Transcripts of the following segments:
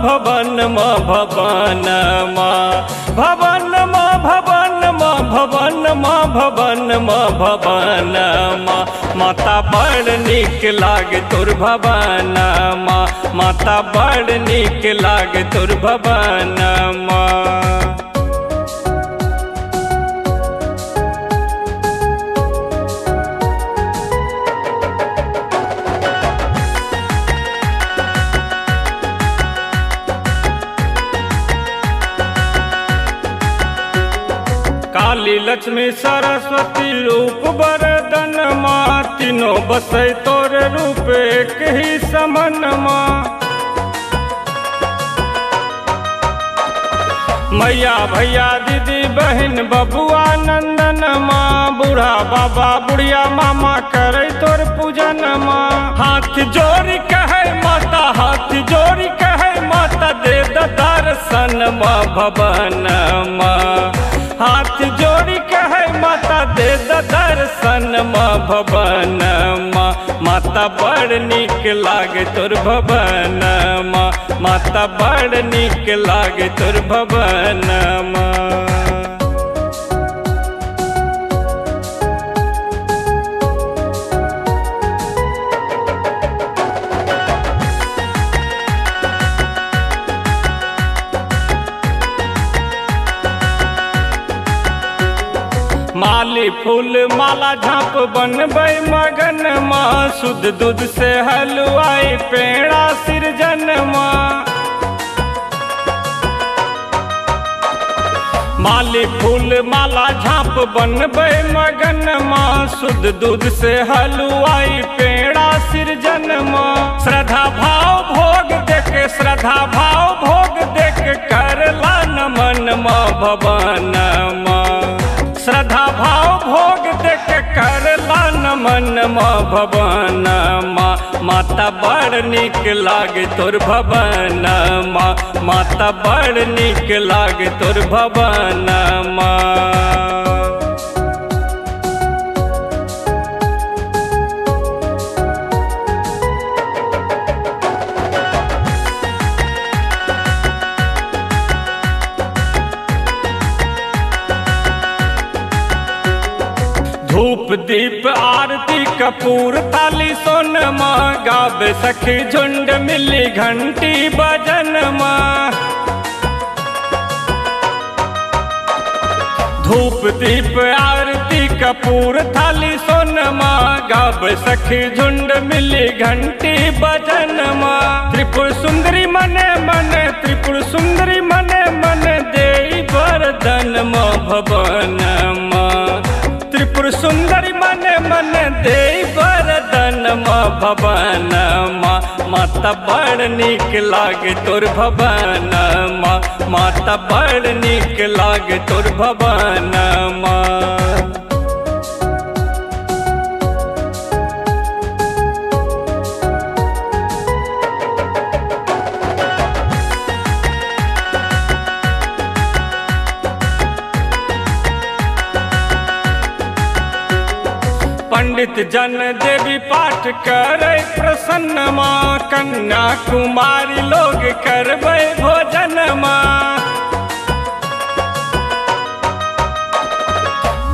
भवन माँ भवन माँ भवन माँ भवन माँ भवन माँ भवन माँ भवन माँ माता बड़ नीक लागे तोर भवन माँ माता बड़ नीक लागे तोर भवन माँ। काली लक्ष्मी सरस्वती रूप वरदन माँ तीनों बसै तोर रूप एक ही समन माँ। मैया भैया दीदी बहन बबुआ नंदन माँ बूढ़ा बाबा बुढ़िया मामा करे तोर पूजन माँ। हाथ जोड़ी कहे माता हाथ जोड़ी कहे माता दे दर्शन माँ भवन माँ। हाथ जोड़ी कहे माता दे दर्शन माँ भवन माँ माता बड़ नीक लागे तोर भवन माँ माता बड़ नीक लागे तोर भवन माँ। माली फूल माला झाँप बनबै मगन माँ शुद्ध दूध से हलवाई पेड़ा सृजन माँ। माली फूल माला झाँप बनबै मगन माँ शुद्ध दूध से हलवाई पेड़ा सृजन माँ। श्रद्धा भाव भोग देख श्रद्धा भाव भोग देख करला नमन माँ भवन माँ। श्रद्धा भाव भोग देख करला नमन माँ भवन माँ माता बड़ नीक लागे तोर भवन माँ माता बड़ नीक लागे तोर भवन माँ। धूप दीप आरती कपूर थाली सोन माँ गावे सखी झुंड मिली घंटी बजन माँ। धूप दीप आरती कपूर थाली सोन माँ गावे सखी झुंड मिली घंटी बजन माँ। त्रिपुर सुंदरी मने मने त्रिपुर सुंदरी मने मने देई वरदान माँ भवन माँ। त्रिपुर सुंदरी मन मन दे वरदान माँ भवन माँ माता बड़ नीक लागे तोर भवन माँ माता बड़ नीक लागे तोर भवन माँ। पंडित जन देवी पाठ करे प्रसन्न माँ कन्या कुमारी लोग करबै भोजन माँ।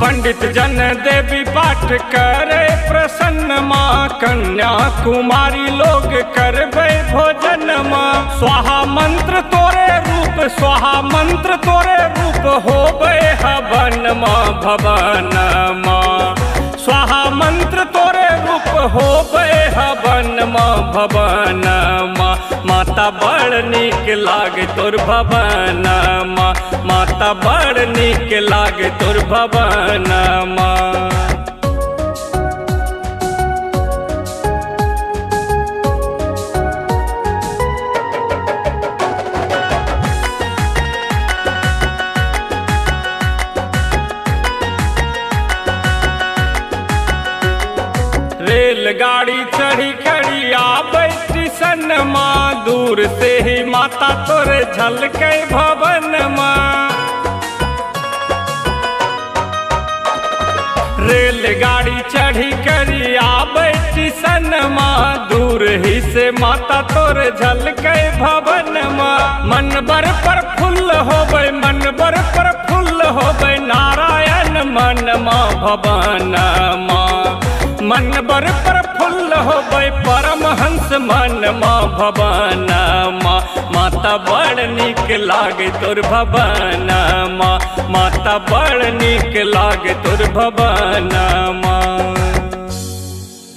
पंडित जन देवी पाठ करे प्रसन्न माँ कन्या कुमारी लोग करबै भोजन माँ। स्वाहा मंत्र तोरे रूप स्वाहा मंत्र तोरे रूप होबै हवन माँ भवन माँ। स्वाहा मंत्र तोरे रूप होबै हवन माँ भवन माँ माता बड़ नीक लागे तोर भवन माँ माता बड़ नीक लागे तोर भवन माँ। रेलगाड़ी चढ़ी खड़ी आबै स्टेशन माँ दूर से ही माता तोरे झलकै भवन माँ। रेलगाड़ी चढ़ी करी आबै स्टेशन माँ दूर ही से से माता तोर झलकै भवन में। मनबर पर फूल होबै, मनबर पर फूल होबै, नारायण मन में भवन में। मनबर पर फूल होबै, परमहंस मन में भवन में। माता बड़ नीक लागे तोर भवन में, माता बड़ नीक लागे तोर भवन में।